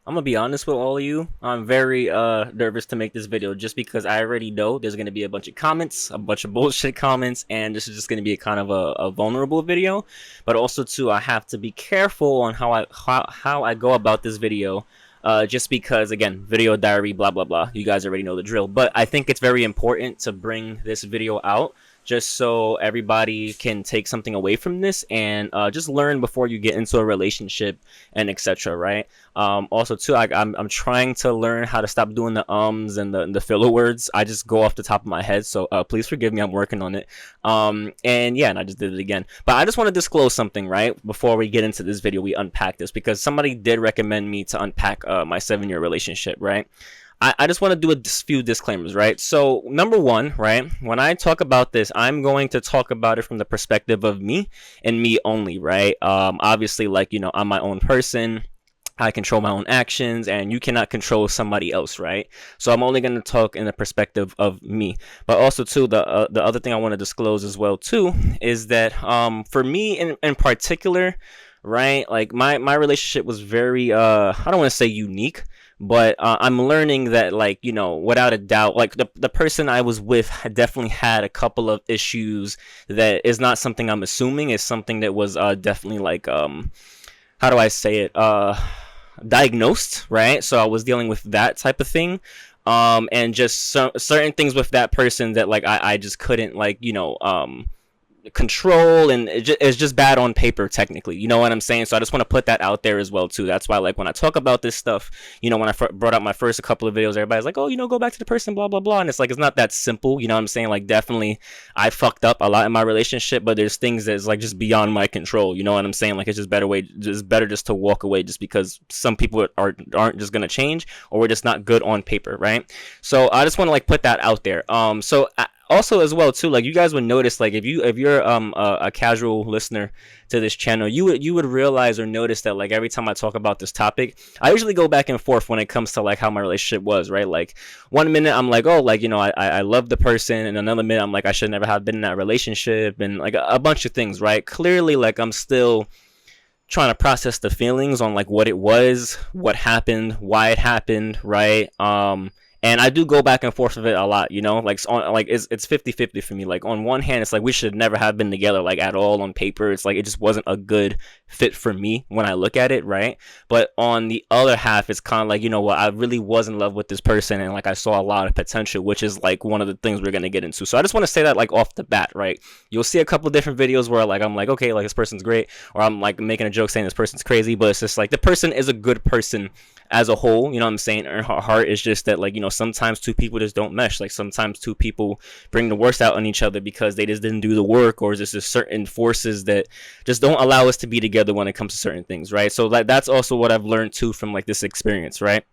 I'm gonna be honest with all of you. I'm very nervous to make this video just because I already know there's gonna be a bunch of comments, a bunch of bullshit comments, and this is just gonna be a kind of a vulnerable video. But also too, I have to be careful on how I go about this video. Just because again, video diary, blah blah blah. You guys already know the drill. But I think it's very important to bring this video out just so everybody can take something away from this and just learn before you get into a relationship and etc. Right? Also too, I'm trying to learn how to stop doing the ums and the filler words. I just go off the top of my head, so please forgive me. I'm working on it. And yeah, and I just did it again. But I just want to disclose something right before we get into this video. We unpack this because somebody did recommend me to unpack my 7-year relationship. Right? I just want to do a few disclaimers, right? So, number one, right, when I talk about this, I'm going to talk about it from the perspective of me and me only, right? Obviously, like, you know, I'm my own person. I control my own actions, and you cannot control somebody else, right? So I'm only going to talk in the perspective of me. But also, too, the other thing I want to disclose as well, too, is that for me in particular, right, like my relationship was very, I don't want to say unique, but I'm learning that, like, you know, without a doubt, like the person I was with definitely had a couple of issues that is not something I'm assuming, is something that was definitely like how do I say it, diagnosed, right? So I was dealing with that type of thing, and just certain things with that person that like I just couldn't, like, you know, control, and it's just bad on paper technically, you know what I'm saying? So I just want to put that out there as well too. That's why, like, when I talk about this stuff, you know, when I brought up my first couple of videos, everybody's like, oh, you know, go back to the person, blah blah blah, and it's like, it's not that simple, you know what I'm saying? Like, definitely I fucked up a lot in my relationship, but there's things that's like just beyond my control, you know what I'm saying? Like, it's just better just to walk away, just because some people aren't just gonna change, or we're just not good on paper, right? So I just want to, like, put that out there. Also as well too, like, you guys would notice, like, if you're a casual listener to this channel, you would realize or notice that, like, every time I talk about this topic, I usually go back and forth when it comes to, like, how my relationship was, right? Like, one minute I'm like, oh, like, you know, I love the person, and another minute I'm like, I should never have been in that relationship, and like a bunch of things, right? Clearly, like, I'm still trying to process the feelings on, like, what it was, what happened, why it happened, right? And I do go back and forth with it a lot, you know, like, it's 50-50 for me. Like, on one hand, it's like we should never have been together, like, at all on paper. It's like it just wasn't a good fit for me when I look at it, right? But on the other half, it's kind of like, you know what, I really was in love with this person, and like I saw a lot of potential, which is like one of the things we're gonna get into. So I just want to say that, like, off the bat, right? You'll see a couple of different videos where, like, I'm like, okay, like, this person's great, or I'm like making a joke saying this person's crazy, but it's just like the person is a good person as a whole, you know what I'm saying? Her heart is just that, like, you know, sometimes two people just don't mesh. Like, sometimes two people bring the worst out on each other because they just didn't do the work, or there's just certain forces that just don't allow us to be together when it comes to certain things, right? So, like, that's also what I've learned too from, like, this experience, right?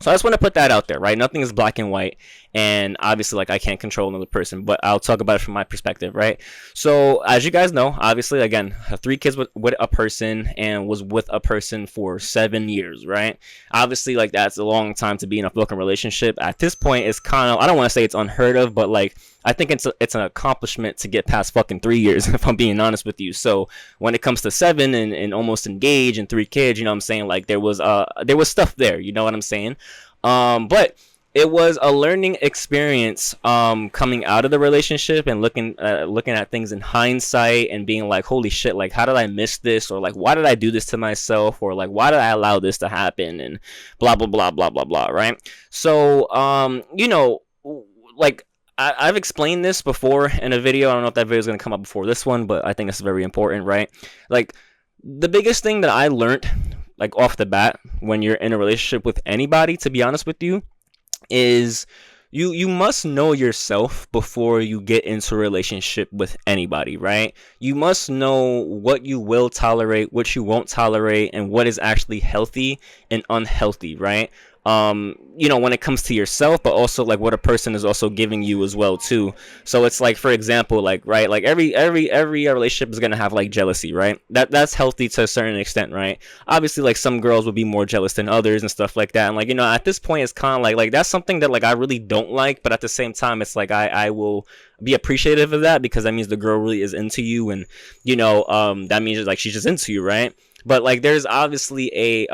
So I just want to put that out there, right? Nothing is black and white, and obviously, like, I can't control another person, but I'll talk about it from my perspective, right? So, as you guys know, obviously, again, I have 3 kids with a person, and was with a person for 7 years, right? Obviously, like, that's a long time to be in a fucking relationship. At this point, it's kind of, I don't want to say it's unheard of, but, like, I think it's an accomplishment to get past fucking 3 years, if I'm being honest with you. So when it comes to 7 and almost engaged and 3 kids, you know what I'm saying? Like, there was stuff there, you know what I'm saying? But it was a learning experience, coming out of the relationship and looking at things in hindsight and being like, holy shit, like, how did I miss this? Or like, why did I do this to myself? Or like, why did I allow this to happen? And blah blah blah blah blah blah, right? So you know, like, I've explained this before in a video. I don't know if that video is going to come up before this one, but I think it's very important, right? Like, the biggest thing that I learned, like, off the bat when you're in a relationship with anybody, to be honest with you, is you must know yourself before you get into a relationship with anybody, right? You must know what you will tolerate, what you won't tolerate, and what is actually healthy and unhealthy, right? You know, when it comes to yourself, but also, like, what a person is also giving you as well too. So it's like, for example, like, right, like, every relationship is gonna have, like, jealousy, right? That's healthy to a certain extent, right? Obviously, like, some girls would be more jealous than others and stuff like that, and, like, you know, at this point, it's kind of like that's something that, like, I really don't like, but at the same time, it's like I will be appreciative of that, because that means the girl really is into you, and, you know, that means, like, she's just into you, right? But, like, there's obviously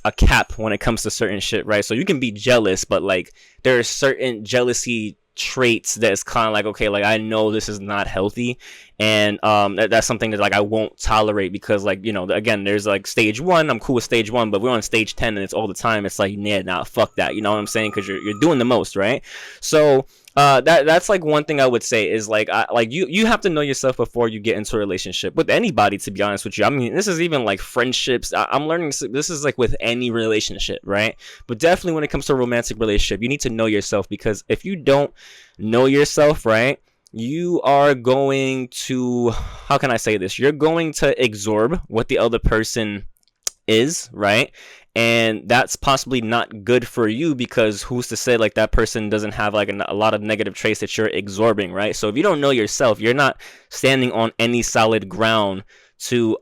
a cap when it comes to certain shit, right? So you can be jealous, but like there are certain jealousy traits that's kind of like, okay, like I know this is not healthy, and that's something that like I won't tolerate, because like, you know, again, there's like stage 1, I'm cool with stage 1, but we're on stage 10 and it's all the time. It's like, yeah, nah, fuck that, you know what I'm saying? Because you're doing the most, right? So that's like one thing I would say is like, you have to know yourself before you get into a relationship with anybody, to be honest with you. I mean, this is even like friendships. I'm learning this is like with any relationship, right? But definitely when it comes to a romantic relationship, you need to know yourself, because if you don't know yourself, right, you are going to, how can I say this? You're going to absorb what the other person is, right? And that's possibly not good for you, because who's to say like that person doesn't have like a lot of negative traits that you're absorbing, right? So if you don't know yourself, you're not standing on any solid ground to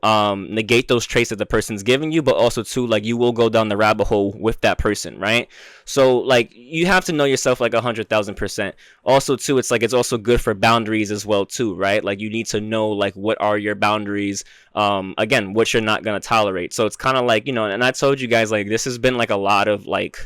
negate those traits that the person's giving you, but also too, like, you will go down the rabbit hole with that person, right? So like you have to know yourself like 100,000%. Also too, it's like it's also good for boundaries as well too, right? Like you need to know like what are your boundaries, again, what you're not gonna tolerate. So it's kind of like, you know, and I told you guys, like, this has been like a lot of like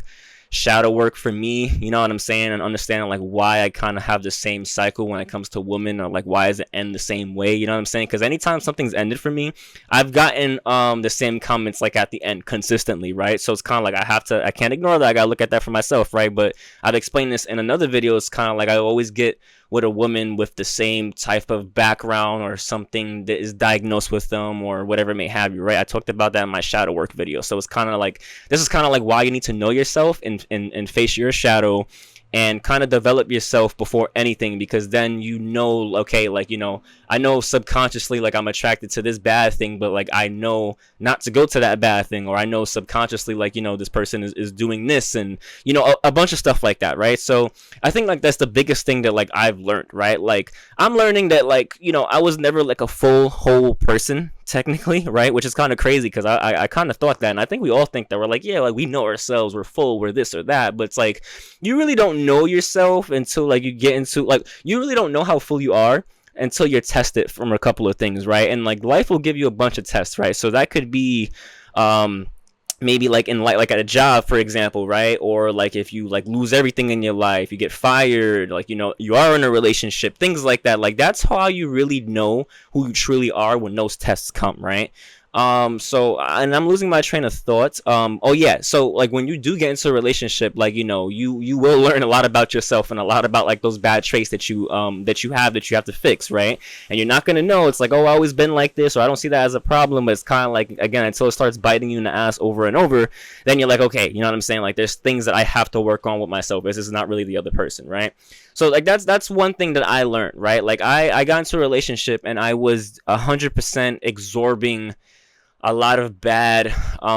shadow work for me, you know what I'm saying, and understanding like why I kind of have the same cycle when it comes to women, or like why does it end the same way, you know what I'm saying? Because anytime something's ended for me, I've gotten the same comments like at the end consistently, right? So it's kind of like I can't ignore that. I gotta look at that for myself, right? But I've explained this in another video. It's kind of like I always get with a woman with the same type of background or something that is diagnosed with them or whatever it may have you, right? I talked about that in my shadow work video. So it's kind of like, this is kind of like why you need to know yourself and face your shadow and kind of develop yourself before anything, because then you know, okay, like, you know, I know subconsciously like I'm attracted to this bad thing, but like I know not to go to that bad thing, or I know subconsciously like, you know, this person is doing this, and you know, a bunch of stuff like that, right? So I think like that's the biggest thing that like I've learned, right? Like I'm learning that, like, you know, I was never like a full whole person technically, right? Which is kind of crazy, because I kind of thought that, and I think we all think that we're like, yeah, like we know ourselves, we're full, we're this or that, but it's like you really don't know yourself until like you get into like, you really don't know how full you are until you're tested from a couple of things, right? And like life will give you a bunch of tests, right? So that could be maybe like in like at a job, for example, right? Or like if you like lose everything in your life, you get fired, like, you know, you are in a relationship, things like that. Like that's how you really know who you truly are, when those tests come, right? So, and I'm losing my train of thought. Oh yeah, so like when you do get into a relationship, like, you know, you will learn a lot about yourself and a lot about like those bad traits that you have to fix, right? And you're not gonna know, it's like, oh, I always been like this, or I don't see that as a problem, but it's kind of like, again, until it starts biting you in the ass over and over, then you're like, okay, you know what I'm saying? Like there's things that I have to work on with myself. This is not really the other person, right? So like that's one thing that I learned, right? Like I got into a relationship and I was 100% absorbing a lot of bad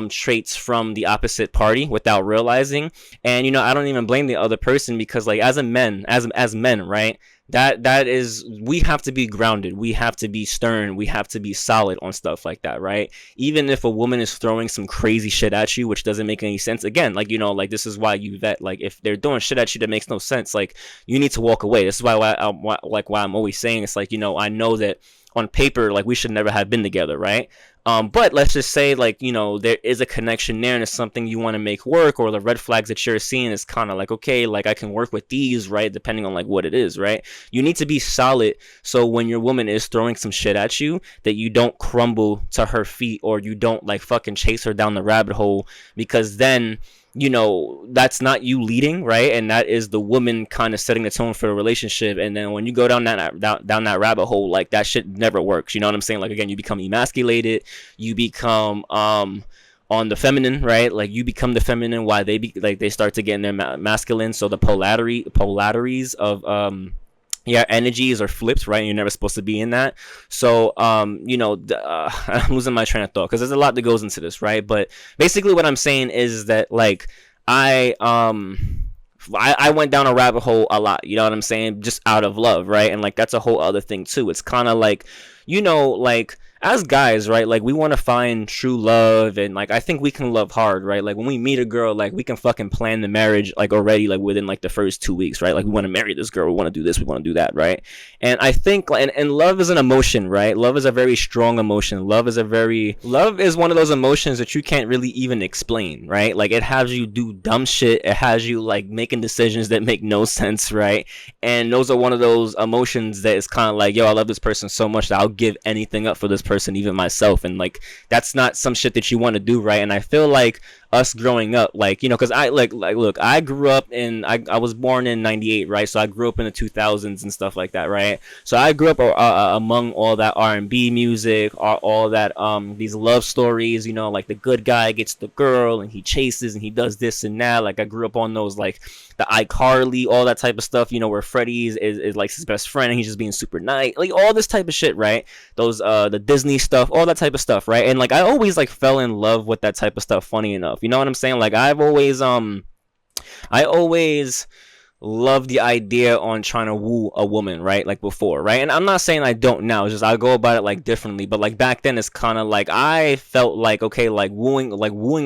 traits from the opposite party without realizing. And you know, I don't even blame the other person, because like as men, right, that is, we have to be grounded, we have to be stern, we have to be solid on stuff like that, right? Even if a woman is throwing some crazy shit at you which doesn't make any sense, again, like, you know, like this is why you vet, like if they're doing shit at you that makes no sense, like you need to walk away. This is why I'm always saying, it's like, you know, I know that on paper, like we should never have been together, right? But let's just say, like, you know, there is a connection there and it's something you want to make work, or the red flags that you're seeing is kind of like, okay, like I can work with these, right? Depending on like what it is, right? You need to be solid, so when your woman is throwing some shit at you, that you don't crumble to her feet, or you don't like fucking chase her down the rabbit hole, because then, you know, that's not you leading, right? And that is the woman kind of setting the tone for the relationship. And then when you go down that rabbit hole, like that shit never works. You know what I'm saying? Like again, you become emasculated, you become on the feminine, right? Like you become the feminine while they start to get in their masculine. So the polarities of yeah, energies are flipped, right? You're never supposed to be in that. So you know, I'm losing my train of thought, because there's a lot that goes into this, right? But basically what I'm saying is that like I went down a rabbit hole a lot, you know what I'm saying, just out of love, right? And like that's a whole other thing too. It's kind of like you know, like as guys, right? Like we want to find true love, and like I think we can love hard, right? Like when we meet a girl, like we can fucking plan the marriage like already, like within like the first 2 weeks, right? Like we want to marry this girl, we want to do this, we want to do that, right? And I think, and love is an emotion, right? Love is a very strong emotion. Love is one of those emotions that you can't really even explain, right? Like it has you do dumb shit. It has you like making decisions that make no sense, right? And those are one of those emotions that is kind of like, yo, I love this person so much that I'll give anything up for this person, even myself. And like that's not some shit that you want to do, right? And I feel like us growing up, like, you know, because I like look, I grew up in, I was born in 98, right? So I grew up in the 2000s and stuff like that, right? So I grew up among all that R&B music, all that these love stories, you know, like the good guy gets the girl and he chases and he does this and that. Like I grew up on those, like the iCarly, all that type of stuff, you know, where Freddie is like his best friend and he's just being super nice, like all this type of shit, right? Those the Disney stuff, all that type of stuff, right? And like I always like fell in love with that type of stuff, funny enough, you know what I'm saying? Like I always love the idea on trying to woo a woman, right? Like before, right? And I'm not saying I don't now, it's just I go about it like differently. But like back then, it's kind of like I felt like, okay, like wooing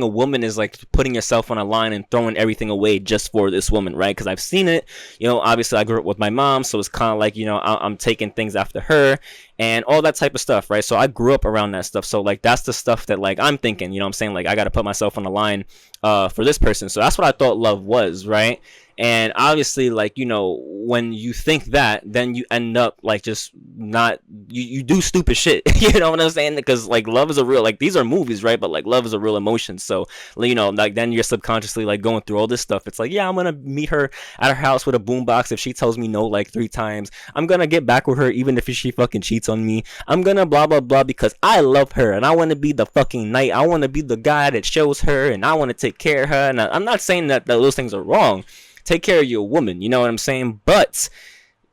a woman is like putting yourself on a line and throwing everything away just for this woman, right? Because I've seen it, you know. Obviously, I grew up with my mom, so it's kind of like, you know, I'm taking things after her and all that type of stuff, right? So I grew up around that stuff. So like that's the stuff that like I'm thinking, you know what I'm saying? Like I got to put myself on the line for this person. So that's what I thought love was, right? And obviously, like, you know, when you think that, then you end up like just not, you do stupid shit. You know what I'm saying? Because like love is a real, like these are movies, right? But like love is a real emotion. So, you know, like then you're subconsciously like going through all this stuff. It's like, yeah, I'm gonna meet her at her house with a boombox. If she tells me no like 3 times, I'm gonna get back with her even if she fucking cheats on me. I'm gonna blah blah blah because I love her and I want to be the fucking knight. I want to be the guy that shows her and I want to take care of her. And I'm not saying that those things are wrong. Take care of your woman, you know what I'm saying? But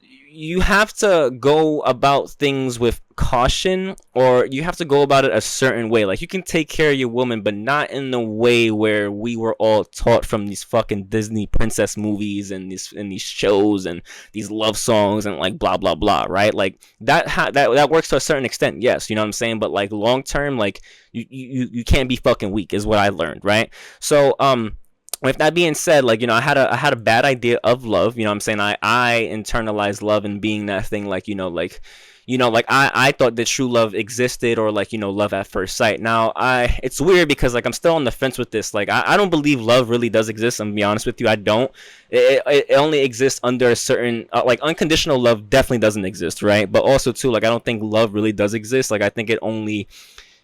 you have to go about things with caution, or you have to go about it a certain way. Like you can take care of your woman, but not in the way where we were all taught from these fucking Disney princess movies and these shows and these love songs and like blah blah blah, right? Like that works to a certain extent, yes, you know what I'm saying? But like long term, like you can't be fucking weak is what I learned, right? So with that being said, like, you know, I had a bad idea of love, you know what I'm saying? I internalized love and being that thing, like, like I thought that true love existed, or like, you know, love at first sight. Now it's weird because like I'm still on the fence with this. Like I don't believe love really does exist. I'm gonna be honest with you, I don't. It only exists under a certain like unconditional love definitely doesn't exist, right? But also too, like I don't think love really does exist. Like I think it only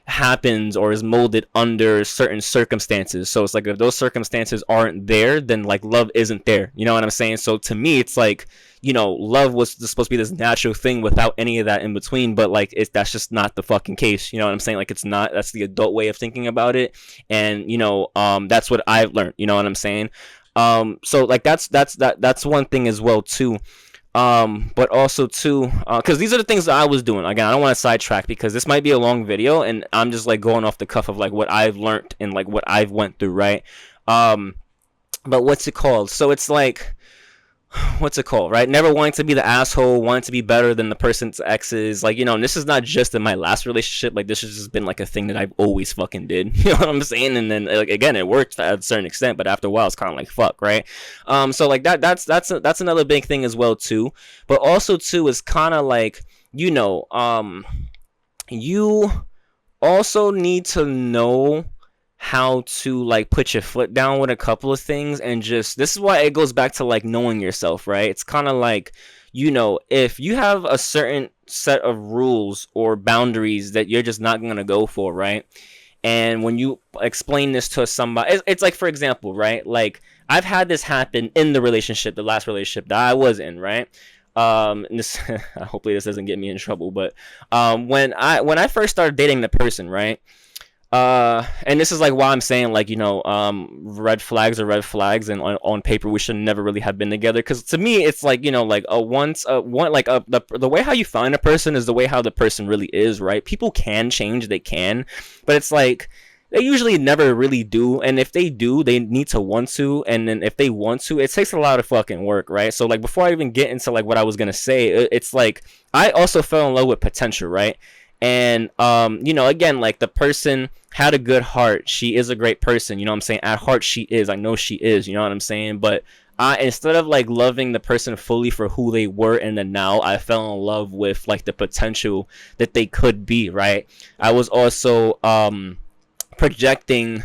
happens or is molded under certain circumstances. So it's like if those circumstances aren't there, then like love isn't there, you know what I'm saying? So to me it's like, you know, love was supposed to be this natural thing without any of that in between, but like that's just not the fucking case, you know what I'm saying? Like it's not, that's the adult way of thinking about it. And you know, that's what I've learned, you know what I'm saying? So like that's one thing as well too. But also too, because these are the things that I was doing. Again, I don't want to sidetrack because this might be a long video and I'm just like going off the cuff of like what I've learned and like what I've went through, right? But what's it called? So it's like, what's it called, right? Never wanting to be the asshole, wanting to be better than the person's exes, like, you know. And this is not just in my last relationship, like this has just been like a thing that I've always fucking did. You know what I'm saying? And then like again, it worked at a certain extent, but after a while it's kind of like fuck, right? So like that's another big thing as well too. But also too is kind of like, you know, you also need to know how to like put your foot down with a couple of things. And just, this is why it goes back to like knowing yourself, right? It's kind of like, you know, if you have a certain set of rules or boundaries that you're just not going to go for, right? And when you explain this to somebody, it's like, for example, right? Like I've had this happen in the relationship, the last relationship that I was in, right? This hopefully this doesn't get me in trouble, but when I first started dating the person, right? And this is like why I'm saying, like, you know, red flags are red flags, and on paper we should never really have been together. Because to me it's like, you know, like the way how you find a person is the way how the person really is, right? People can change, they can, but it's like, They usually never really do, and if they do, they need to want to, and then if they want to, it takes a lot of fucking work, right? So like before I even get into like what I was gonna say, it's like I also fell in love with potential, right? And you know, again, like the person had a good heart. She is a great person, you know what I'm saying? At heart she is. I know she is, you know what I'm saying? But I, instead of like loving the person fully for who they were in the now, I fell in love with like the potential that they could be, right? I was also projecting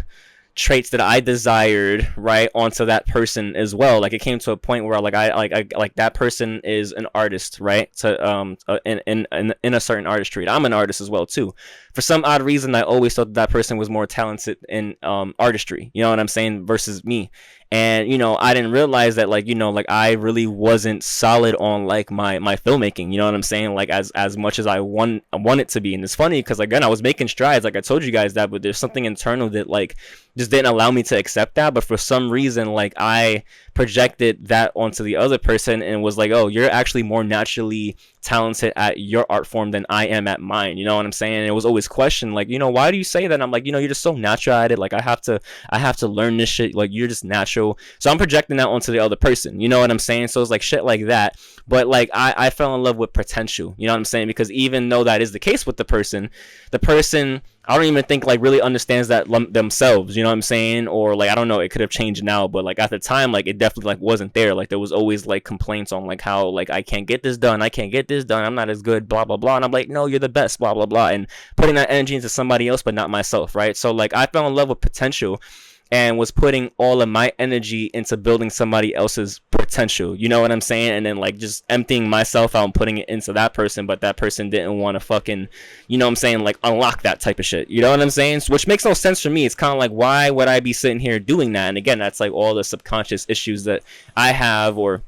traits that I desired, right, onto that person as well. Like it came to a point where like that person is an artist, right? To in a certain artistry. I'm an artist as well too. For some odd reason, I always thought that person was more talented in artistry. You know what I'm saying? Versus me. And you know, I didn't realize that, like, you know, like I really wasn't solid on like my filmmaking. You know what I'm saying? Like as much as I want it to be. And it's funny because again, I was making strides, like I told you guys that, but there's something internal that like just didn't allow me to accept that. But for some reason, like I projected that onto the other person and was like, oh, you're actually more naturally talented at your art form than I am at mine. You know what I'm saying? And it was always questioned, like, you know, why do you say that? And I'm like, you know, you're just so natural at it. Like I have to learn this shit. Like you're just natural. So I'm projecting that onto the other person. You know what I'm saying? So it's like shit like that. But like I fell in love with potential. You know what I'm saying? Because even though that is the case with the person I don't even think like really understands that themselves, you know what I'm saying? Or like I don't know, it could have changed now, but like at the time, like it definitely like wasn't there. Like there was always like complaints on like how like I can't get this done, I'm not as good, blah blah blah. And I'm like, no, you're the best, blah blah blah, and putting that energy into somebody else but not myself, right? So like I fell in love with potential and was putting all of my energy into building somebody else's potential. You know what I'm saying? And then like just emptying myself out and putting it into that person, but that person didn't want to fucking, you know what I'm saying, like unlock that type of shit. You know what I'm saying? Which makes no sense for me. It's kind of like, why would I be sitting here doing that? And again, that's like all the subconscious issues that I have, or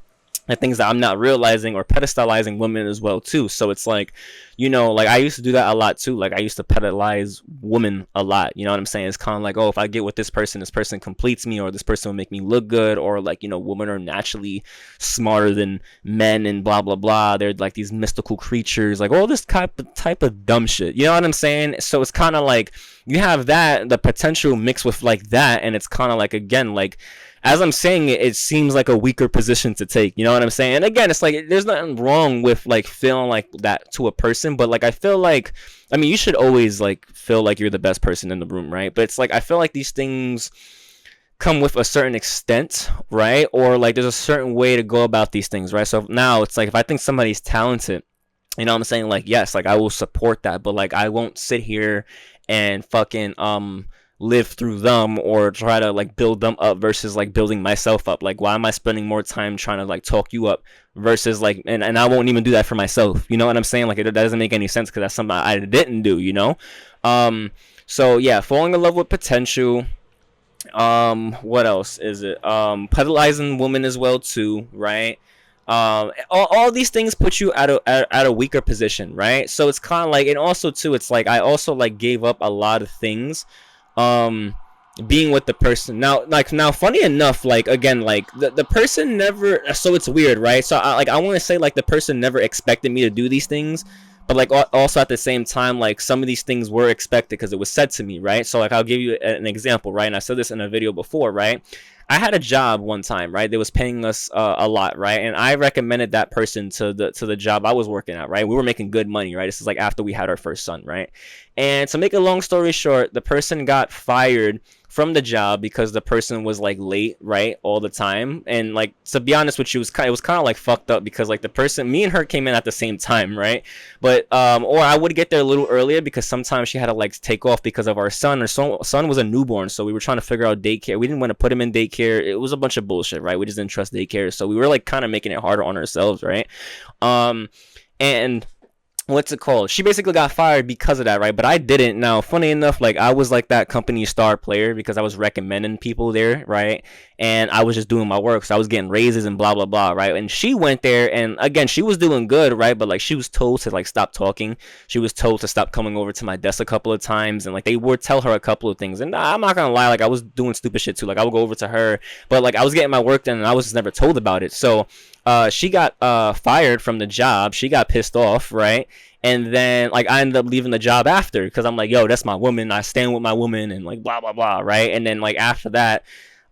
the things that I'm not realizing, or pedestalizing women as well too. So it's like, you know, like I used to do that a lot too. Like I used to pedestalize women a lot. You know what I'm saying? It's kind of like, oh, if I get with this person completes me, or this person will make me look good, or like, you know, women are naturally smarter than men and blah blah blah. They're like these mystical creatures, like all this type of dumb shit. You know what I'm saying? So it's kind of like you have that, the potential mixed with like that, and it's kind of like, again, like as I'm saying it, it seems like a weaker position to take. You know what I'm saying? And again, it's like there's nothing wrong with like feeling like that to a person, but like I feel like, I mean, you should always like feel like you're the best person in the room, right? But it's like I feel like these things come with a certain extent, right? Or like there's a certain way to go about these things, right? So now it's like if I think somebody's talented, you know what I'm saying? Like, yes, like I will support that, but like I won't sit here and fucking live through them or try to like build them up versus like building myself up. Like why am I spending more time trying to like talk you up versus like, and I won't even do that for myself. You know what I'm saying? Like it doesn't make any sense because that's something I didn't do, you know? So yeah, falling in love with potential. What else is it? Pedalizing women as well too, right? All these things put you at a weaker position, right? So it's kind of like, and also too, it's like I also like gave up a lot of things being with the person. Now funny enough, like again, like the person never, so it's weird, right? So I want to say like the person never expected me to do these things, but like also at the same time, like some of these things were expected because it was said to me, right? So like I'll give you an example, right? And I said this in a video before, right? I had a job one time, right? They was paying us a lot, right? And I recommended that person to the job I was working at, right? We were making good money, right? This is like after we had our first son, right? And to make a long story short, the person got fired from the job because the person was like late, right, all the time. And like, to be honest with you, it was kind of like fucked up because like the person, me and her came in at the same time, right? But or I would get there a little earlier because sometimes she had to like take off because of our son. Our son was a newborn, so we were trying to figure out daycare. We didn't want to put him in daycare. It was a bunch of bullshit, right? We just didn't trust daycare, so we were like kind of making it harder on ourselves, right? And what's it called? She basically got fired because of that, right? But I didn't. Now, funny enough, like I was like that company star player because I was recommending people there, right? And I was just doing my work, so I was getting raises and blah blah blah, right? And she went there, and again, she was doing good, right? But like she was told to like stop talking. She was told to stop coming over to my desk a couple of times, and like they would tell her a couple of things. And I'm not gonna lie, like I was doing stupid shit too. Like I would go over to her, but like I was getting my work done, and I was just never told about it. So she got fired from the job. She got pissed off, right? And then like I ended up leaving the job after because I'm like, yo, that's my woman. I stand with my woman and like blah blah blah, right? And then like after that,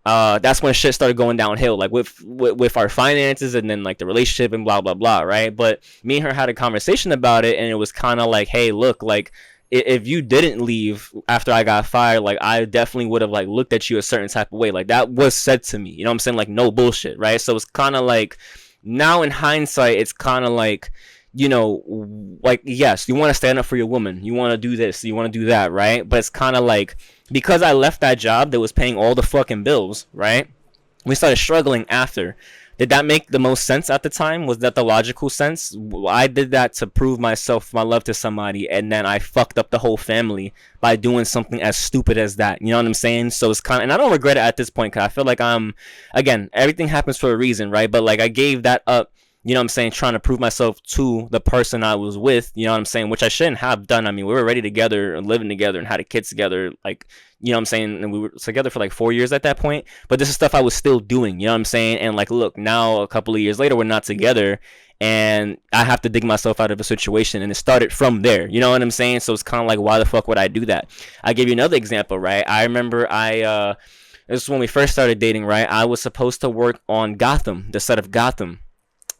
that's when shit started going downhill, like with our finances and then like the relationship and blah blah blah, right? But me and her had a conversation about it, and it was kind of like, hey, look, like if you didn't leave after I got fired, like I definitely would have like looked at you a certain type of way. Like that was said to me, you know what I'm saying? Like no bullshit, right? So it's kind of like now in hindsight, it's kind of like, you know, like yes, you want to stand up for your woman, you want to do this, you want to do that, right? But it's kind of like because I left that job that was paying all the fucking bills, right? We started struggling after. Did that make the most sense at the time? Was that the logical sense? I did that to prove myself, my love to somebody, and then I fucked up the whole family by doing something as stupid as that. You know what I'm saying? So it's kind of, and I don't regret it at this point because I feel like again, everything happens for a reason, right? But like I gave that up, you know what I'm saying, trying to prove myself to the person I was with, you know what I'm saying, which I shouldn't have done. I mean, we were already together and living together and had a kid together, like, you know what I'm saying, and we were together for like 4 years at that point, but this is stuff I was still doing, you know what I'm saying, and like, look, now a couple of years later, we're not together, and I have to dig myself out of a situation, and it started from there, you know what I'm saying, so it's kind of like, why the fuck would I do that? I give you another example, right? I remember this is when we first started dating, right? I was supposed to work on Gotham, the set of Gotham,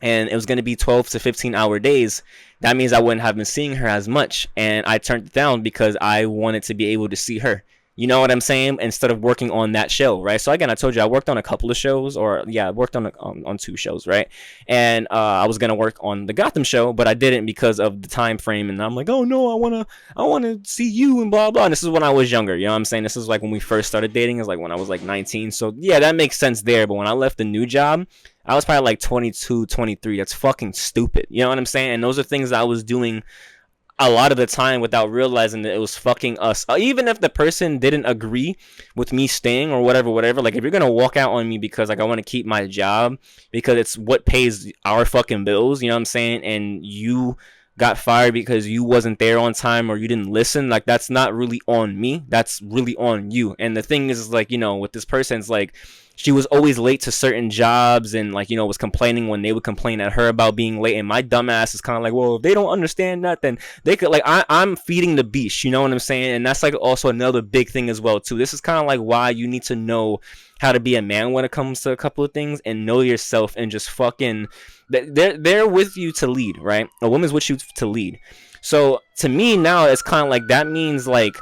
and it was going to be 12 to 15-hour days. That means I wouldn't have been seeing her as much, and I turned it down because I wanted to be able to see her. You know what I'm saying? Instead of working on that show, right? So again, I told you I worked on a couple of shows, or yeah, I worked on 2 shows, right? And I was gonna work on the Gotham show, but I didn't because of the time frame. And I'm like, oh no, I wanna see you and blah blah. And this is when I was younger. You know what I'm saying? This is like when we first started dating. It's like when I was like 19. So yeah, that makes sense there. But when I left the new job, I was probably like 22, 23. That's fucking stupid. You know what I'm saying? And those are things I was doing a lot of the time without realizing that it was fucking us. Even if the person didn't agree with me staying or whatever, like if you're gonna walk out on me because like I want to keep my job because it's what pays our fucking bills, you know what I'm saying, and you got fired because you wasn't there on time or you didn't listen, like that's not really on me, that's really on you. And the thing is like, you know, with this person, it's like she was always late to certain jobs and like, you know, was complaining when they would complain at her about being late, and my dumbass is kind of like, well, if they don't understand that, then they could, like, I'm feeding the beast, you know what I'm saying? And that's like also another big thing as well too. This is kind of like why you need to know how to be a man when it comes to a couple of things, and know yourself, and just fucking they're with you to lead, right? A woman's with you to lead. So to me now, it's kind of like that means like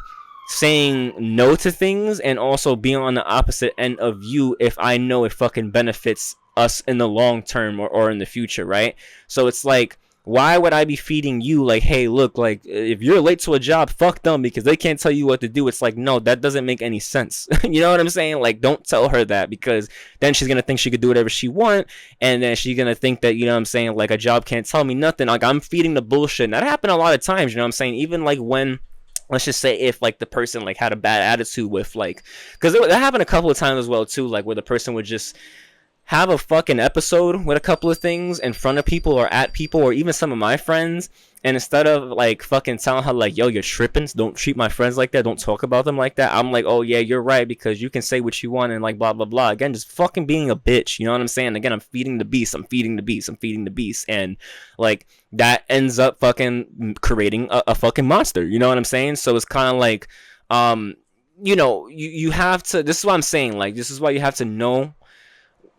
saying no to things, and also being on the opposite end of you if I know it fucking benefits us in the long term or in the future, right? So it's like, why would I be feeding you like, hey, look, like if you're late to a job, fuck them because they can't tell you what to do? It's like, no, that doesn't make any sense. You know what I'm saying? Like, don't tell her that, because then she's gonna think she could do whatever she want, and then she's gonna think that, you know what I'm saying, like a job can't tell me nothing. Like, I'm feeding the bullshit, and that happened a lot of times, you know what I'm saying? Even like when, let's just say if like the person like had a bad attitude with like, because that happened a couple of times as well too, like where the person would just have a fucking episode with a couple of things in front of people or at people or even some of my friends, and instead of like fucking telling her like, yo, you're tripping, don't treat my friends like that, don't talk about them like that, I'm like, oh yeah, you're right, because you can say what you want and like blah blah blah. Again, just fucking being a bitch, you know what I'm saying? Again, I'm feeding the beast, and like that ends up fucking creating a fucking monster, you know what I'm saying? So it's kind of like, you know, you have to, this is what I'm saying, like this is why you have to know,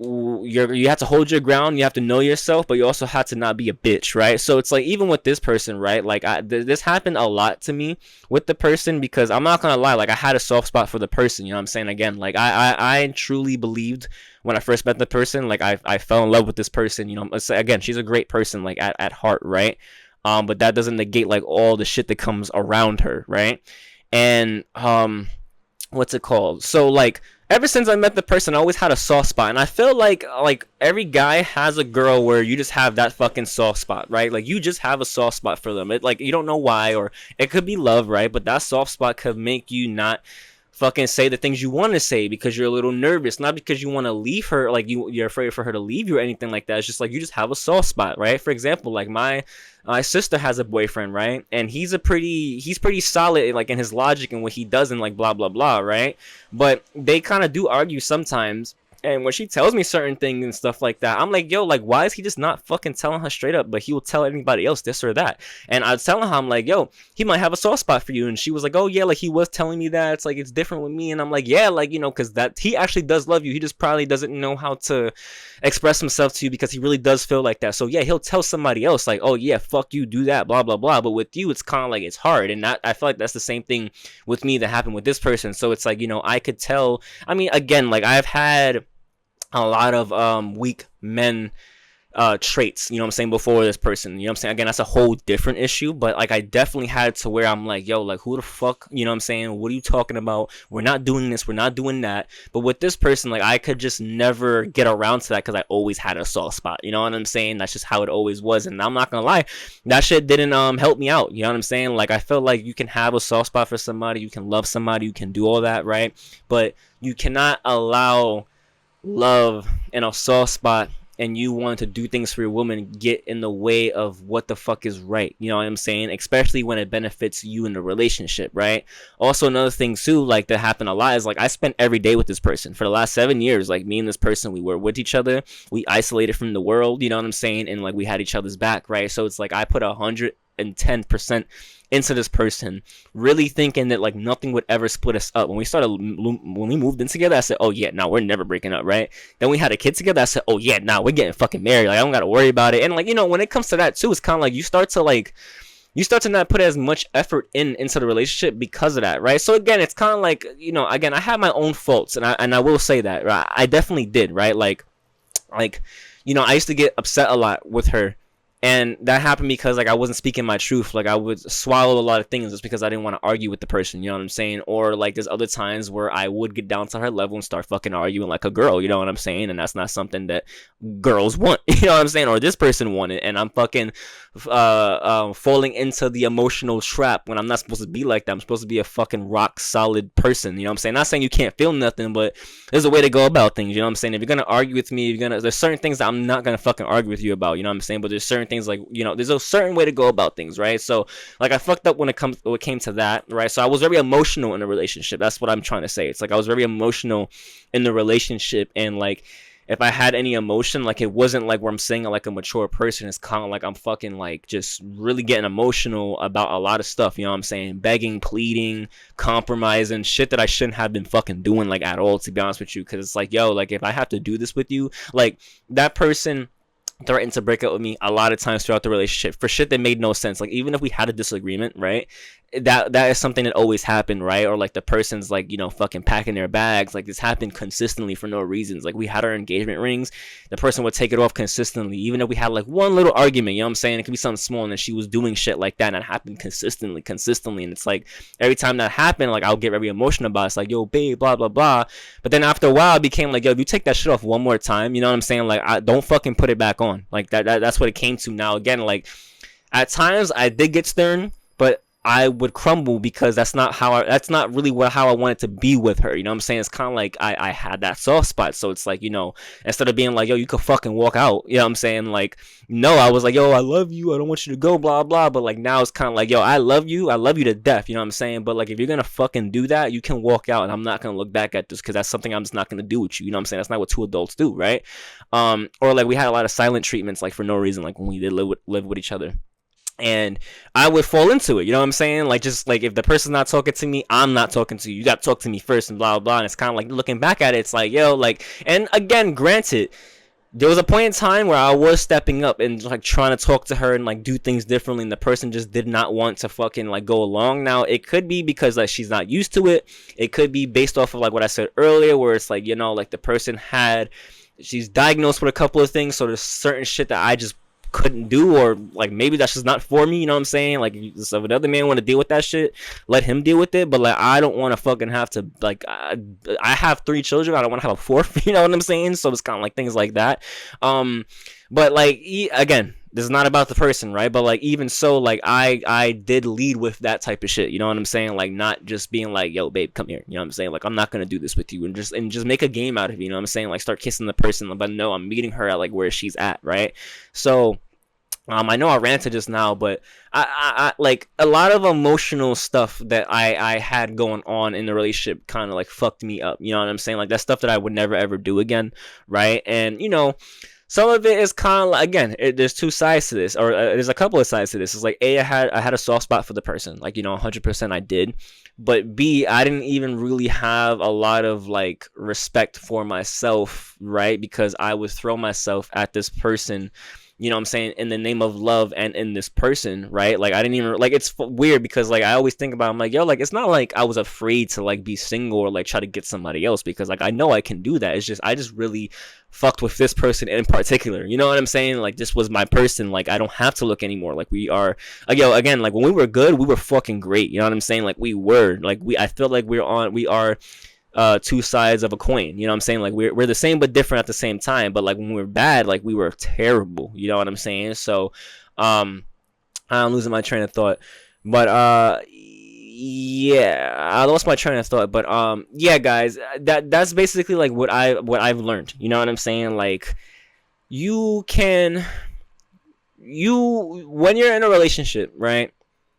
you have to hold your ground, you have to know yourself, but you also have to not be a bitch, right? So it's like, even with this person, right, like this happened a lot to me with the person, because I'm not gonna lie, like I had a soft spot for the person, you know what I'm saying? Again, like I truly believed when I first met the person, like I fell in love with this person, you know. Again, she's a great person, like at heart, right? But that doesn't negate like all the shit that comes around her, right? And what's it called? So like, ever since I met the person, I always had a soft spot, and I feel like every guy has a girl where you just have that fucking soft spot, right? Like you just have a soft spot for them. It, like, you don't know why, or it could be love, right? But that soft spot could make you not fucking say the things you want to say because you're a little nervous, not because you want to leave her, like you're afraid for her to leave you or anything like that. It's just like you just have a soft spot, right? For example, like my sister has a boyfriend, right? And he's pretty solid, like in his logic and what he does and like blah blah blah, right? But they kind of do argue sometimes, And when she tells me certain things and stuff like that, I'm like, yo, like, why is he just not fucking telling her straight up? But he will tell anybody else this or that. And I was telling her, I'm like, yo, he might have a soft spot for you. And she was like, oh, yeah, like, he was telling me that. It's like, it's different with me. And I'm like, yeah, like, you know, because that he actually does love you. He just probably doesn't know how to express himself to you because he really does feel like that. So, yeah, he'll tell somebody else, like, oh, yeah, fuck you, do that, blah, blah, blah. But with you, it's kind of like it's hard. And I feel like that's the same thing with me that happened with this person. So it's like, you know, I could tell. I mean, again, like, I've had a lot of weak men traits, you know what I'm saying, before this person, you know what I'm saying. Again, that's a whole different issue, but like I definitely had to where I'm like, yo, like, who the fuck, you know what I'm saying, what are you talking about? We're not doing this, we're not doing that. But with this person, like, I could just never get around to that because I always had a soft spot, you know what I'm saying. That's just how it always was. And I'm not gonna lie, that shit didn't help me out, you know what I'm saying. Like, I felt like you can have a soft spot for somebody, you can love somebody, you can do all that, right? But you cannot allow love and a soft spot and you want to do things for your woman get in the way of what the fuck is right, you know what I'm saying, especially when it benefits you in the relationship, right? Also, another thing too, like, that happened a lot is, like, I spent every day with this person for the last 7 years. Like, me and this person, we were with each other, we isolated from the world, you know what I'm saying, and like we had each other's back, right? So it's like I put 110% into this person, really thinking that like nothing would ever split us up. When we moved in together, I said, oh yeah, no, we're never breaking up, right? Then we had a kid together, I said, oh yeah, no, we're getting fucking married, like, I don't gotta worry about it. And like, you know, when it comes to that too, it's kind of like you start to not put as much effort into the relationship because of that, right? So again, it's kind of like, you know, again, I have my own faults, and I will say that, right? I definitely did, right? Like, you know, I used to get upset a lot with her. And that happened because, like, I wasn't speaking my truth. Like, I would swallow a lot of things just because I didn't want to argue with the person, you know what I'm saying? Or, like, there's other times where I would get down to her level and start fucking arguing like a girl, you know what I'm saying? And that's not something that girls want, you know what I'm saying? Or this person wanted. And I'm fucking falling into the emotional trap when I'm not supposed to be like that. I'm supposed to be a fucking rock solid person, you know what I'm saying? Not saying you can't feel nothing, but there's a way to go about things, you know what I'm saying? If you're going to argue with me, there's certain things that I'm not going to fucking argue with you about, you know what I'm saying? But there's certain things, like, you know, there's a certain way to go about things, right? So like, I fucked up when it came to that, right? So I was very emotional in a relationship. That's what I'm trying to say. It's like I was very emotional in the relationship, and like, if I had any emotion, like, it wasn't like where I'm saying it like a mature person. It's kind of like I'm fucking like just really getting emotional about a lot of stuff, you know what I'm saying? Begging, pleading, compromising, shit that I shouldn't have been fucking doing, like, at all, to be honest with you. Because it's like, yo, like, if I have to do this with you, like, that person threatened to break up with me a lot of times throughout the relationship for shit that made no sense. Like, even if we had a disagreement, right, that is something that always happened, right? Or like the person's like, you know, fucking packing their bags. Like, this happened consistently for no reasons. Like, we had our engagement rings, the person would take it off consistently, even if we had like one little argument, you know what I'm saying? It could be something small, and then she was doing shit like that, and it happened consistently. And it's like, every time that happened, like, I'll get very emotional about it. It's like, yo, babe, blah blah blah. But then after a while, it became like, yo, if you take that shit off one more time, you know what I'm saying, like, I don't fucking put it back on. Like, that's what it came to. Now again, like, at times I did get stern, but I would crumble because that's not really how I wanted to be with her, you know what I'm saying? It's kind of like I had that soft spot. So it's like, you know, instead of being like, yo, you could fucking walk out, you know what I'm saying, like, no, I was like, yo, I love you, I don't want you to go, blah blah. But like, now it's kind of like, yo, I love you to death, you know what I'm saying? But like, if you're gonna fucking do that, you can walk out, and I'm not gonna look back at this, because that's something I'm just not gonna do with you, you know what I'm saying? That's not what two adults do, right? Or like, we had a lot of silent treatments, like, for no reason, like when we did live with each other. And I would fall into it, you know what I'm saying? Like, just like, if the person's not talking to me, I'm not talking to you. You got to talk to me first, and blah blah. And it's kind of like, looking back at it, it's like, yo, like, and again, granted, there was a point in time where I was stepping up and like trying to talk to her and like do things differently, and the person just did not want to fucking like go along. Now, it could be because like she's not used to it. It could be based off of like what I said earlier, where it's like, you know, like, the person she's diagnosed with a couple of things, so there's certain shit that I just couldn't do, or like, maybe that's just not for me, you know what I'm saying? Like, if another man want to deal with that shit, let him deal with it. But like, I don't want to fucking have to, like, I have 3 children, I don't want to have a 4th, you know what I'm saying? So it's kind of like things like that. But like, again, this is not about the person, right? But like, even so, like, I did lead with that type of shit, you know what I'm saying? Like, not just being like, yo, babe, come here, you know what I'm saying? Like, I'm not gonna do this with you, and just make a game out of it, you know what I'm saying? Like, start kissing the person, but no, I'm meeting her at like where she's at, right? So I know I ranted just now, but I like a lot of emotional stuff that I had going on in the relationship kind of like fucked me up. You know what I'm saying? Like, that stuff that I would never ever do again, right? And some of it is kind of like, again, there's two sides to this, or there's a couple of sides to this. It's like, A, I had a soft spot for the person, like, 100% I did, but B, I didn't even really have a lot of like respect for myself, right? Because I would throw myself at this person, what I'm saying, in the name of love and in this person, right? Like, I didn't even like, it's weird because like I always think about, I'm like, yo, like, it's not like I was afraid to like be single or like try to get somebody else, because like I know I can do that. It's just I just really fucked with this person in particular. You know what I'm saying? Like, this was my person. Like, I don't have to look anymore. Like, we are, again, like, when we were good, we were fucking great. You know what I'm saying? Like, I feel like we are two sides of a coin. You know what I'm saying? Like, we're the same but different at the same time. But like, when we were bad, like, we were terrible. You know what I'm saying? So I'm losing my train of thought. But yeah, I lost my train of thought. But yeah, guys, that's basically like what I've learned. You know what I'm saying? Like, you can when you're in a relationship, right?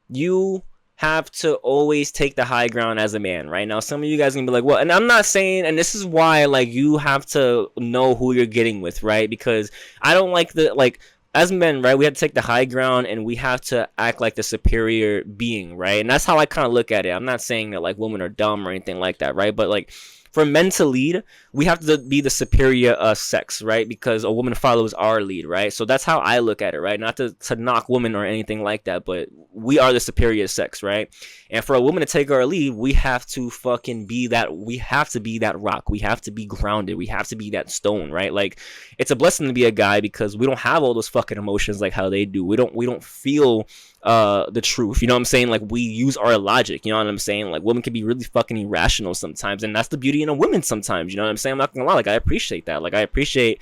You have to always take the high ground as a man, right? Now, some of you guys are gonna be like, well, and I'm not saying, and this is why, like, you have to know who you're getting with, right? Because I don't like as men, right, we have to take the high ground and we have to act like the superior being, right? And that's how I kind of look at it. I'm not saying that like women are dumb or anything like that, right? But like, for men to lead, we have to be the superior sex, right? Because a woman follows our lead, right? So that's how I look at it, right? Not to knock women or anything like that, but we are the superior sex, right? And for a woman to take our lead, we have to fucking be that. We have to be that rock. We have to be grounded. We have to be that stone, right? Like, it's a blessing to be a guy because we don't have all those fucking emotions like how they do. We don't feel the truth. You know what I'm saying? Like, we use our logic. You know what I'm saying? Like, women can be really fucking irrational sometimes, and that's the beauty in a woman sometimes. You know what I'm saying? I'm not gonna lie. Like, I appreciate that. Like, I appreciate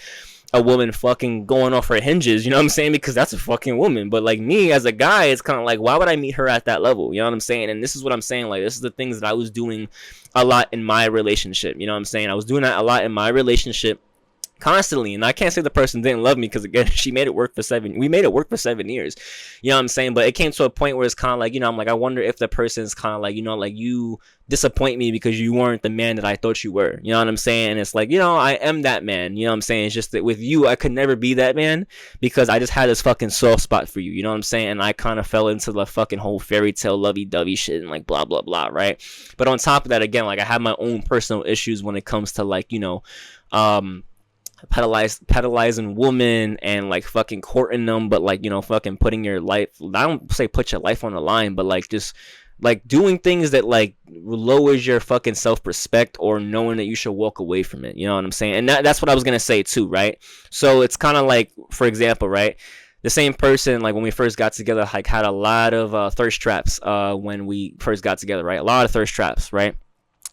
a woman fucking going off her hinges. You know what I'm saying? Because that's a fucking woman. But like, me as a guy, it's kind of like, why would I meet her at that level? You know what I'm saying? And this is what I'm saying. Like, this is the things that I was doing a lot in my relationship. You know what I'm saying? I was doing that a lot in my relationship constantly, and I can't say the person didn't love me, because again, we made it work for 7 years. You know what I'm saying? But it came to a point where it's kind of like, I'm like, I wonder if the person's kind of like, like, you disappoint me because you weren't the man that I thought you were. You know what I'm saying? And it's like, I am that man. You know what I'm saying? It's just that with you, I could never be that man because I just had this fucking soft spot for you. You know what I'm saying? And I kind of fell into the fucking whole fairy tale lovey-dovey shit and like blah blah blah, right? But on top of that, again, like, I have my own personal issues when it comes to like, pedalizing women and like fucking courting them, but like, fucking putting your life, I don't say put your life on the line, but like, just like doing things that like lowers your fucking self-respect, or knowing that you should walk away from it. You know what I'm saying? And that's what I was gonna say too, right? So it's kind of like, for example, right, the same person, like, when we first got together, like, had a lot of thirst traps when we first got together, right? A lot of thirst traps, right?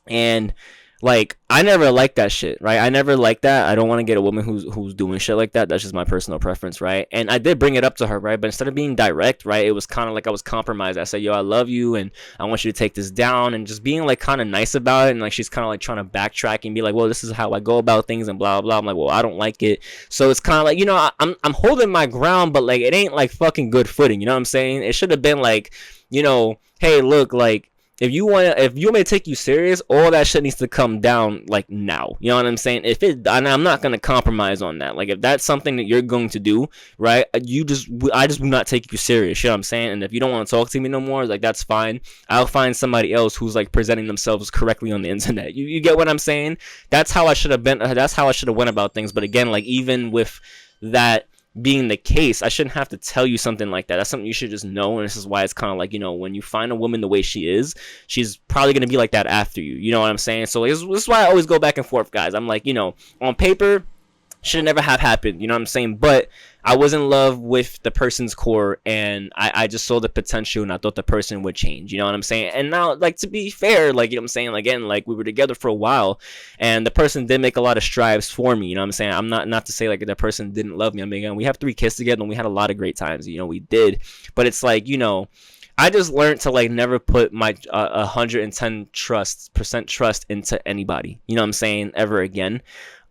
And like, I never liked that shit, right? I never liked that. I don't want to get a woman who's doing shit like that. That's just my personal preference, right? And I did bring it up to her, right? But instead of being direct, right, it was kind of like I was compromised. I said, yo, I love you, and I want you to take this down, and just being like kind of nice about it. And like, she's kind of like trying to backtrack and be like, well, this is how I go about things and blah blah. I'm like, well, I don't like it. So it's kind of like, I'm holding my ground, but like, it ain't like fucking good footing. You know what I'm saying? It should have been like, hey, look, like, if you want me to take you serious, all that shit needs to come down like now. You know what I'm saying? And I'm not gonna compromise on that. Like, if that's something that you're going to do, right? I just will not take you serious. You know what I'm saying? And if you don't want to talk to me no more, like, that's fine. I'll find somebody else who's like presenting themselves correctly on the internet. You get what I'm saying? That's how I should have been. That's how I should have went about things. But again, like, even with that being the case, I shouldn't have to tell you something like that. That's something you should just know. And this is why it's kind of like, when you find a woman the way she is, she's probably going to be like that after you. You know what I'm saying? So this is why I always go back and forth, guys. I'm like, on paper, should never have happened. You know what I'm saying? But I was in love with the person's core, and I just saw the potential, and I thought the person would change. You know what I'm saying? And now, like, to be fair, like, you know what I'm saying? Again, like, we were together for a while, and the person did make a lot of strides for me. You know what I'm saying? I'm not to say like that person didn't love me. I mean, again, we have 3 kids together, and we had a lot of great times. We did. But it's like, I just learned to like never put my 110% trust into anybody. You know what I'm saying? Ever again.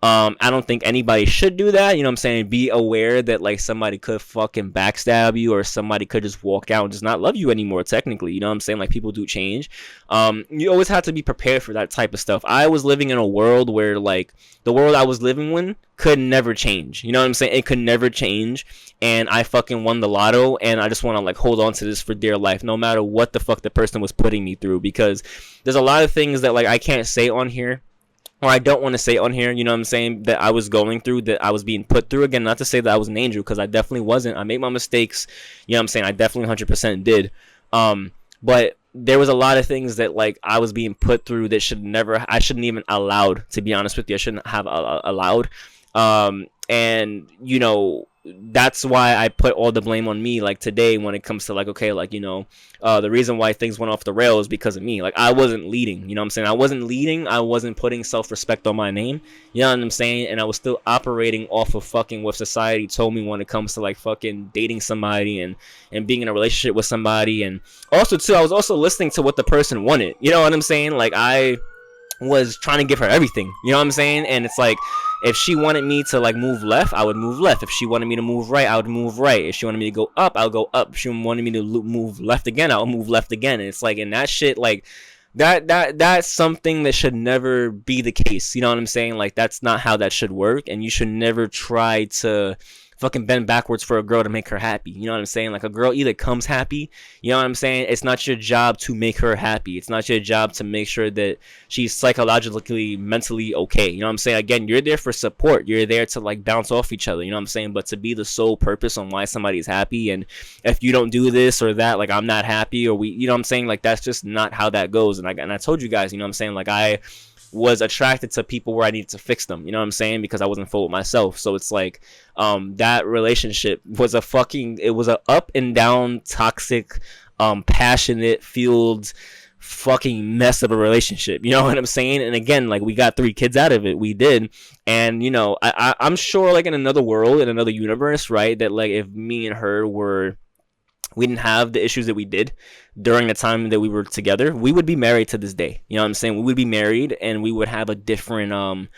I don't think anybody should do that. You know what I'm saying? Be aware that like somebody could fucking backstab you, or somebody could just walk out and just not love you anymore, technically. You know what I'm saying? Like, people do change. You always have to be prepared for that type of stuff. I was living in a world where like the world I was living in could never change. You know what I'm saying? It could never change. And I fucking won the lotto, and I just want to like hold on to this for dear life, no matter what the fuck the person was putting me through, because there's a lot of things that like I can't say on here, or I don't want to say on here, you know what I'm saying, that I was going through, that I was being put through. Again, not to say that I was an angel, because I definitely wasn't. I made my mistakes, you know what I'm saying, I definitely 100% did. But there was a lot of things that like I was being put through that I shouldn't even allowed, to be honest with you. I shouldn't have allowed. And you know, that's why I put all the blame on me, like today, when it comes to like, okay, like, you know, the reason why things went off the rails because of me. Like, I wasn't leading, you know what I'm saying? I wasn't leading. I wasn't putting self-respect on my name, you know what I'm saying? And I was still operating off of fucking what society told me when it comes to like fucking dating somebody and being in a relationship with somebody. And also too, I was also listening to what the person wanted, you know what I'm saying? Like, I was trying to give her everything, you know what I'm saying? And it's like, if she wanted me to like move left, I would move left. If she wanted me to move right, I would move right. If she wanted me to go up, I'll go up. If she wanted me to move left again, I'll move left again. And it's like, and that shit, like, that's something that should never be the case, you know what I'm saying? Like, that's not how that should work, and you should never try to fucking bend backwards for a girl to make her happy, you know what I'm saying? Like, a girl either comes happy, you know what I'm saying? It's not your job to make her happy. It's not your job to make sure that she's psychologically, mentally okay, you know what I'm saying? Again, you're there for support. You're there to like bounce off each other, you know what I'm saying? But to be the sole purpose on why somebody's happy, and if you don't do this or that, like, I'm not happy, or we, you know what I'm saying? Like, that's just not how that goes. And I told you guys, you know what I'm saying? Like, I was attracted to people where I needed to fix them, you know what I'm saying? Because I wasn't full with myself. So it's like, that relationship was it was a up and down, toxic, passionate, fueled fucking mess of a relationship, you know what I'm saying? And again, like, we got 3 kids out of it, we did. And you know, I'm sure like in another world, in another universe, right, that like if me and her we didn't have the issues that we did during the time that we were together, we would be married to this day. You know what I'm saying? We would be married, and we would have a different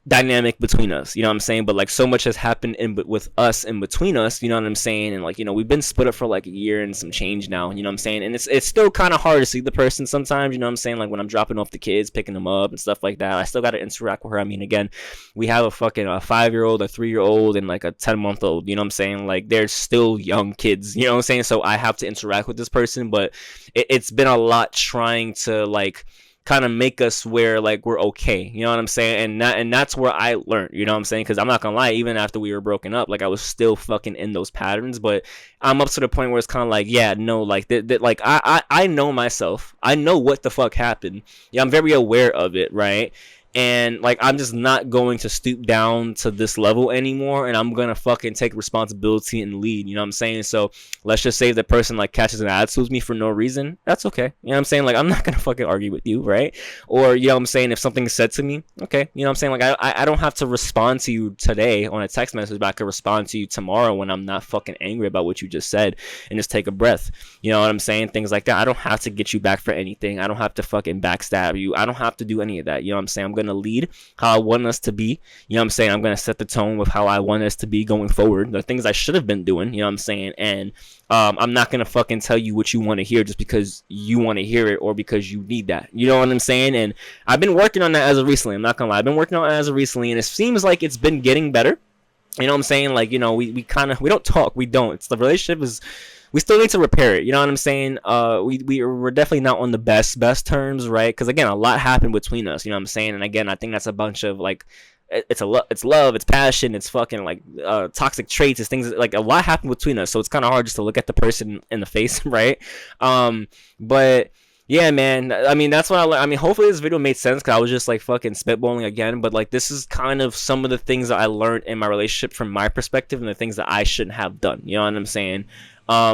dynamic between us, you know what I'm saying? But like, so much has happened with us, in between us, you know what I'm saying? And like, you know, we've been split up for like a year and some change now, you know what I'm saying? And it's still kind of hard to see the person sometimes, you know what I'm saying? Like, when I'm dropping off the kids, picking them up and stuff like that, I still got to interact with her. I mean, again, we have a fucking 5-year-old, a 3-year-old, and like a 10-month-old, you know what I'm saying? Like, they're still young kids, you know what I'm saying? So I have to interact with this person, but it's been a lot trying to like kind of make us where like we're okay, you know what I'm saying? And that's where I learned, you know what I'm saying? Because I'm not gonna lie, even after we were broken up, like, I was still fucking in those patterns. But I'm up to the point where it's kind of like, yeah, no, like that like I know myself, I know what the fuck happened, yeah, I'm very aware of it, right? And like, I'm just not going to stoop down to this level anymore, and I'm gonna fucking take responsibility and lead, you know what I'm saying? So let's just say if the person like catches an attitude with me for no reason, that's okay, you know what I'm saying? Like, I'm not gonna fucking argue with you, right? Or, you know what I'm saying, if something's said to me, okay, you know what I'm saying? Like, I don't have to respond to you today on a text message, but I can respond to you tomorrow when I'm not fucking angry about what you just said, and just take a breath, you know what I'm saying? Things like that. I don't have to get you back for anything. I don't have to fucking backstab you. I don't have to do any of that, you know what I'm saying? I'm gonna lead how I want us to be, you know what I'm saying? I'm gonna set the tone with how I want us to be going forward, the things I should have been doing, you know what I'm saying? And I'm not gonna fucking tell you what you want to hear just because you want to hear it, or because you need that, you know what I'm saying? And I've been working on that as of recently. I'm not gonna lie, I've been working on it as of recently, and it seems like it's been getting better, you know what I'm saying? Like, you know, we don't talk, we don't, it's the relationship is, we still need to repair it, you know what I'm saying? We're definitely not on the best terms, right? Because again, a lot happened between us, you know what I'm saying? And again, I think that's a bunch of like, it's love, it's passion, it's fucking like toxic traits, it's things like, a lot happened between us, so it's kind of hard just to look at the person in the face, right? But yeah, man, I mean, that's what I mean, hopefully this video made sense, because I was just like fucking spitballing again, but like, this is kind of some of the things that I learned in my relationship from my perspective, and the things that I shouldn't have done, you know what I'm saying?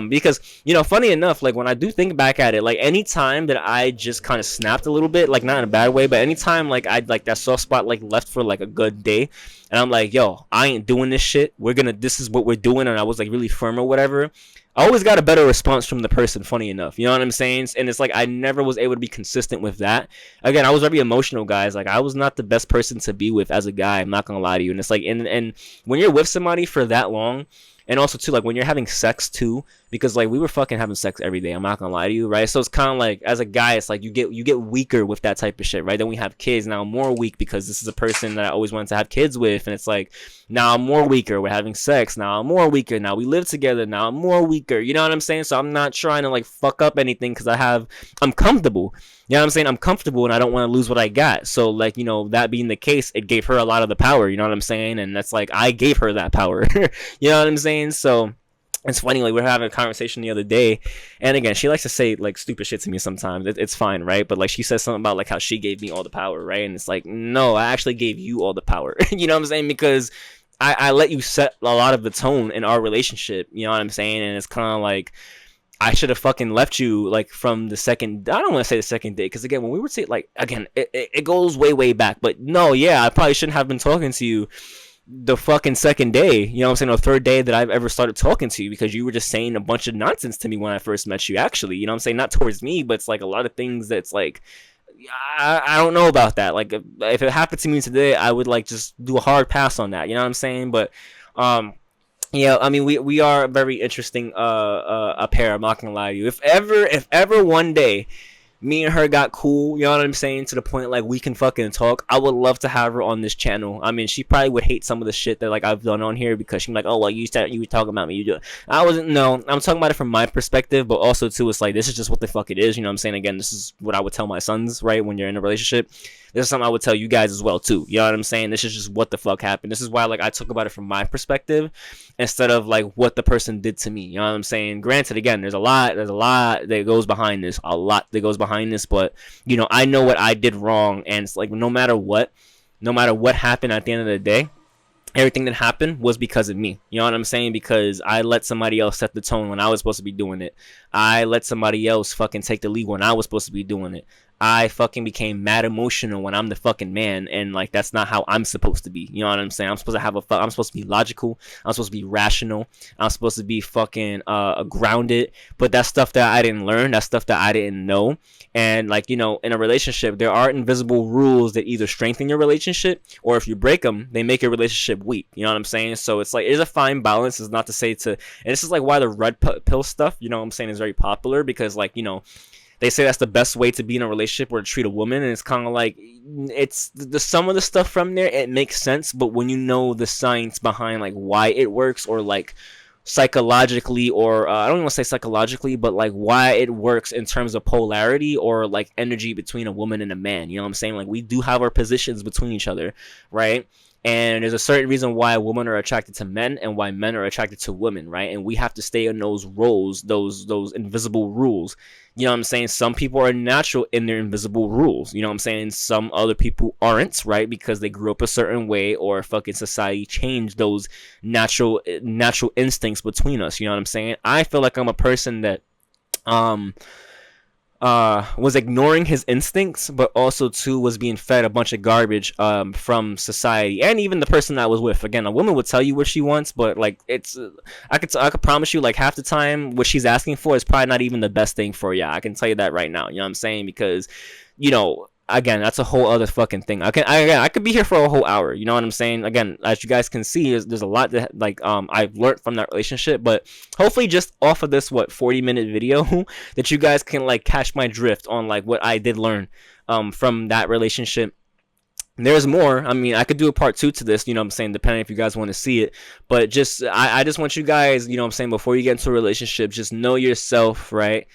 Because, you know, funny enough, like, when I do think back at it, like, anytime that I just kind of snapped a little bit, like, not in a bad way, but anytime like I'd like that soft spot like left for like a good day, and I'm like, yo, I ain't doing this shit, this is what we're doing, and I was like really firm or whatever, I always got a better response from the person, funny enough. You know what I'm saying? And it's like I never was able to be consistent with that. Again, I was very emotional, guys. Like I was not the best person to be with as a guy. I'm not gonna lie to you. And it's like, and when you're with somebody for that long, and also too, like when you're having sex too, because like we were fucking having sex every day. I'm not gonna lie to you, right? So it's kind of like as a guy, it's like you get weaker with that type of shit, right? Then we have kids, now I'm more weak because this is a person that I always wanted to have kids with, and it's like now I'm more weaker. We're having sex, now I'm more weaker. Now we live together, now I'm more weaker. You know what I'm saying? So I'm not trying to like fuck up anything because I'm comfortable. You know what I'm saying? I'm comfortable and I don't want to lose what I got. So like, you know, that being the case, it gave her a lot of the power. You know what I'm saying? And that's like I gave her that power. You know what I'm saying? So it's funny, like we were having a conversation the other day, and again, she likes to say like stupid shit to me sometimes. It's fine, right? But like she says something about like how she gave me all the power, right? And it's like, no, I actually gave you all the power. You know what I'm saying? Because I let you set a lot of the tone in our relationship. You know what I'm saying? And it's kind of like I should have fucking left you like from the second. I don't want to say the second date because again, when we were like again, it goes way back. But no, yeah, I probably shouldn't have been talking to you the fucking second day, you know what I'm saying, or third day that I've ever started talking to you, because you were just saying a bunch of nonsense to me when I first met you, actually, you know what I'm saying, not towards me, but it's like a lot of things that's like, I don't know about that. Like if it happened to me today, I would like just do a hard pass on that, you know what I'm saying? But yeah, I mean, we are a very interesting a pair, I'm not gonna lie to you. If ever one day me and her got cool, you know what I'm saying, to the point like we can fucking talk, I would love to have her on this channel. I mean, she probably would hate some of the shit that like I've done on here because she's like, oh, well, you were talking about me, you do it. I wasn't. No, I'm talking about it from my perspective, but also too, it's like this is just what the fuck it is. You know what I'm saying? Again, this is what I would tell my sons, right, when you're in a relationship. This is something I would tell you guys as well too. You know what I'm saying? This is just what the fuck happened. This is why like I talk about it from my perspective instead of like what the person did to me. You know what I'm saying? Granted, again, there's a lot that goes behind this. A lot that goes behind this, but you know, I know what I did wrong, and it's like no matter what happened at the end of the day, everything that happened was because of me. You know what I'm saying? Because I let somebody else set the tone when I was supposed to be doing it. I let somebody else fucking take the lead when I was supposed to be doing it. I fucking became mad emotional when I'm the fucking man, and like that's not how I'm supposed to be. You know what I'm saying? I'm supposed to be logical. I'm supposed to be rational. I'm supposed to be fucking grounded. But that's stuff that I didn't learn. That's stuff that I didn't know. And like, you know, in a relationship, there are invisible rules that either strengthen your relationship, or if you break them, they make your relationship weak. You know what I'm saying? So it's like it's a fine balance. It's not to say to, and this is like why the red pill stuff, you know what I'm saying, is very popular, because like, you know, they say that's the best way to be in a relationship or to treat a woman, and it's kind of like it's the some of the stuff from there, it makes sense, but when you know the science behind like why it works, or like psychologically, or I don't want to say psychologically, but like why it works in terms of polarity or like energy between a woman and a man, you know what I'm saying? Like we do have our positions between each other, right? And there's a certain reason why women are attracted to men and why men are attracted to women, right? And we have to stay in those roles, those invisible rules. You know what I'm saying? Some people are natural in their invisible rules. You know what I'm saying? Some other people aren't, right? Because they grew up a certain way, or fucking society changed those natural instincts between us. You know what I'm saying? I feel like I'm a person that was ignoring his instincts, but also too was being fed a bunch of garbage from society and even the person I was with. Again, a woman would tell you what she wants, but like it's I could promise you like half the time what she's asking for is probably not even the best thing for you. I can tell you that right now. You know what I'm saying? Because, you know, again, that's a whole other fucking thing. I could be here for a whole hour. You know what I'm saying? Again, as you guys can see, there's a lot that like I've learned from that relationship. But hopefully, just off of this 40-minute video, that you guys can like catch my drift on like what I did learn from that relationship. There's more. I mean, I could do a part 2 to this, you know what I'm saying, depending if you guys want to see it. But just I just want you guys, you know what I'm saying, before you get into a relationship, just know yourself, right?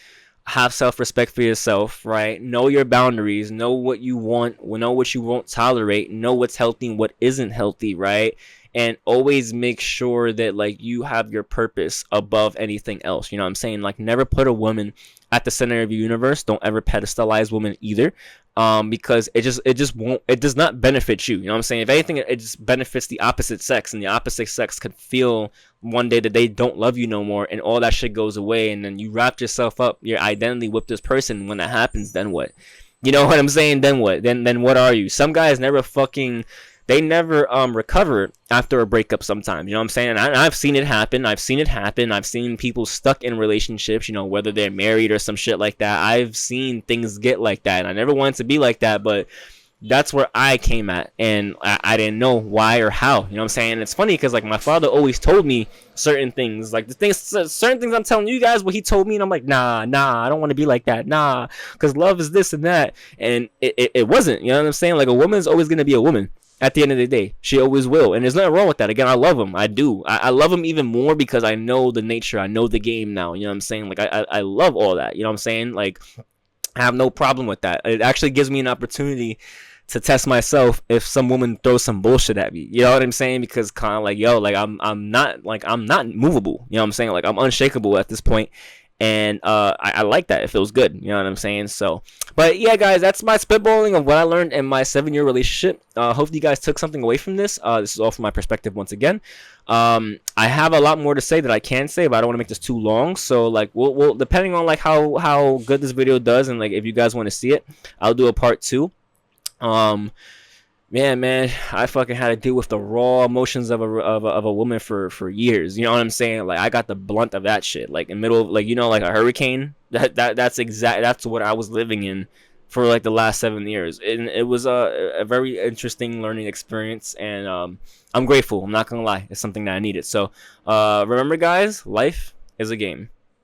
Have self-respect for yourself, right? Know your boundaries, know what you want, know what you won't tolerate, know what's healthy and what isn't healthy, right? And always make sure that like you have your purpose above anything else. You know what I'm saying? Like never put a woman at the center of your universe. Don't ever pedestalize women either. Because it does not benefit you. You know what I'm saying? If anything, it just benefits the opposite sex, and the opposite sex could feel one day that they don't love you no more, and all that shit goes away, and then you wrap yourself up, your identity with this person. When that happens, then what? You know what I'm saying? Then what? Then what are you? Some guys never fucking they never recover after a breakup sometimes, you know what I'm saying? And I've seen it happen. I've seen people stuck in relationships, you know, whether they're married or some shit like that. I've seen things get like that, and I never wanted to be like that, but that's where I came at, and I didn't know why or how, you know what I'm saying? And it's funny because like my father always told me certain things, like certain things I'm telling you guys what he told me, and I'm like, nah, I don't want to be like that, nah, because love is this and that, and it wasn't, you know what I'm saying? Like a woman is always gonna be a woman. At the end of the day, she always will, and there's nothing wrong with that. Again, I love him. I do. I love him even more because I know the nature. I know the game now. You know what I'm saying? Like I love all that. You know what I'm saying? Like I have no problem with that. It actually gives me an opportunity to test myself if some woman throws some bullshit at me. You know what I'm saying? Because kind of like, yo, like I'm not movable. You know what I'm saying? Like I'm unshakable at this point. And I like that. It feels good. You know what I'm saying? So, but yeah, guys, that's my spitballing of what I learned in my 7-year relationship. Hopefully you guys took something away from this. This is all from my perspective once again. I have a lot more to say that I can say, but I don't want to make this too long. So like we'll depending on like how good this video does, and like if you guys want to see it, I'll do a part 2. Man, I fucking had to deal with the raw emotions of a woman for years. You know what I'm saying? Like I got the blunt of that shit. Like in the middle of, like, you know, like a hurricane. That's what I was living in for like the last 7 years, and it was a very interesting learning experience. And I'm grateful. I'm not gonna lie, it's something that I needed. So remember, guys, life is a game.